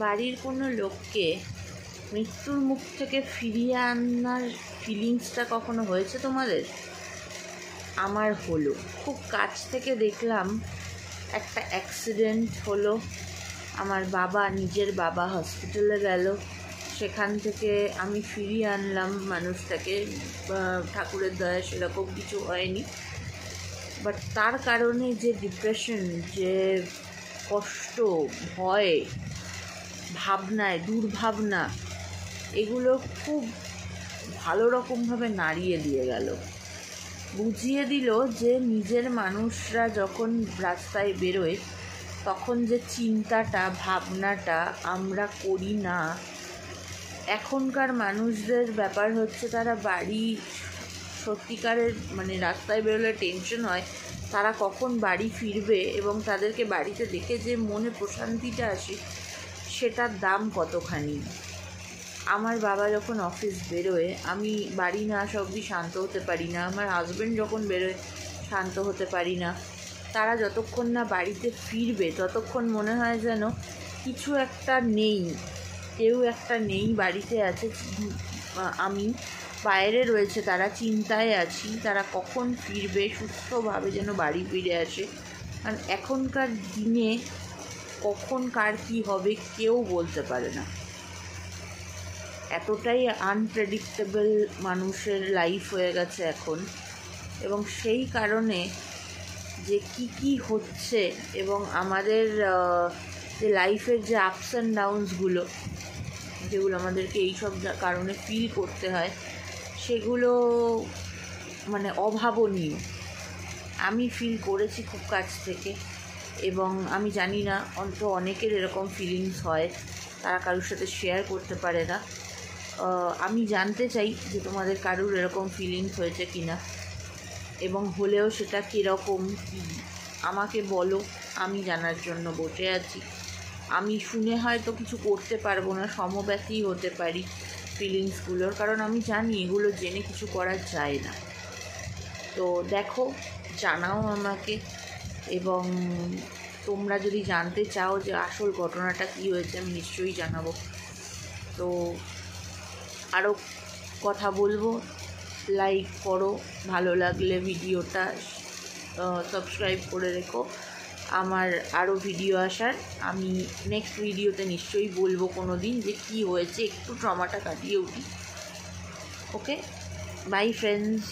বাড়ির কোনো লোককে মৃত্যুর মুখ থেকে ফিরিয়ে আনার ফিলিংসটা কখনো হয়েছে তোমাদের? আমার হলো। খুব কাছ থেকে দেখলাম একটা অ্যাক্সিডেন্ট হলো, আমার বাবা, নিজের বাবা হসপিটালে গেল, সেখান থেকে আমি ফিরিয়ে আনলাম মানুষটাকে। ঠাকুরের দয়া সেরকম কিছু হয়নি, বাট তার কারণে যে ডিপ্রেশন, যে কষ্ট, ভয়, ভাবনায় দুর্ভাবনা, এগুলো খুব ভালো রকমভাবে নাড়িয়ে দিয়ে গেল। বুঝিয়ে দিল যে নিজের মানুষরা যখন রাস্তায় বেরোয় তখন যে চিন্তাটা, ভাবনাটা আমরা করি না। এখনকার মানুষদের ব্যাপার হচ্ছে তারা বাড়ি, সত্যিকারের মানে রাস্তায় বেরোলে টেনশন হয় তারা কখন বাড়ি ফিরবে, এবং তাদেরকে বাড়িতে দেখে যে মনে প্রশান্তিটা আসে সেটার দাম কতখানি। আমার বাবা যখন অফিস বেরোয় আমি বাড়ি না আসা অবধি শান্ত হতে পারি না, আমার হাজব্যান্ড যখন বেরোয় শান্ত হতে পারি না। তারা যতক্ষণ না বাড়িতে ফিরবে ততক্ষণ মনে হয় যেন কিছু একটা নেই, কেউ একটা নেই, বাড়িতে আছে, আমি বাইরে রয়েছে, তারা চিন্তায় আছি, তারা কখন ফিরবে, সুস্থভাবে যেন বাড়ি ফিরে আসে। কারণ এখনকার দিনে কখন কার কী হবে কেউ বলতে পারে না, এতটাই আনপ্রেডিক্টেবল মানুষের লাইফ হয়ে গেছে এখন। এবং সেই কারণে যে কি হচ্ছে এবং আমাদের যে লাইফের যে আপস অ্যান্ড ডাউনসগুলো, যেগুলো আমাদেরকে এইসব কারণে ফিল করতে হয়, সেগুলো মানে অভাবনীয়। আমি ফিল করেছি খুব কাছ থেকে, এবং আমি জানি না অনেকের এরকম ফিলিংস হয়, তারা কারোর সাথে শেয়ার করতে পারে না। আমি জানতে চাই যে তোমাদের কারোর এরকম ফিলিংস হয়েছে কি না, এবং হলেও সেটা কীরকম কী আমাকে বলো, আমি জানার জন্য বসে আছি। আমি শুনে হয়তো কিছু করতে পারবো না, সমব্যথী হতে পারি ফিলিংসগুলোর, কারণ আমি জানি এগুলো জেনে কিছু করা যায় না। তো দেখো, জানাও আমাকে, এবং তোমরা যদি জানতে চাও যে আসল ঘটনাটা কী হয়েছে আমি নিশ্চয়ই জানাবো। তো আরও কথা বলবো, লাইক করো, ভালো লাগলে ভিডিওটা সাবস্ক্রাইব করে রেখো। আমার আরও ভিডিও আসার, আমি নেক্সট ভিডিওতে নিশ্চয়ই বলবো কোনো দিন যে কী হয়েছে, একটু ট্রমাটা কাটিয়ে উঠি। ওকে, বাই ফ্রেন্ডস।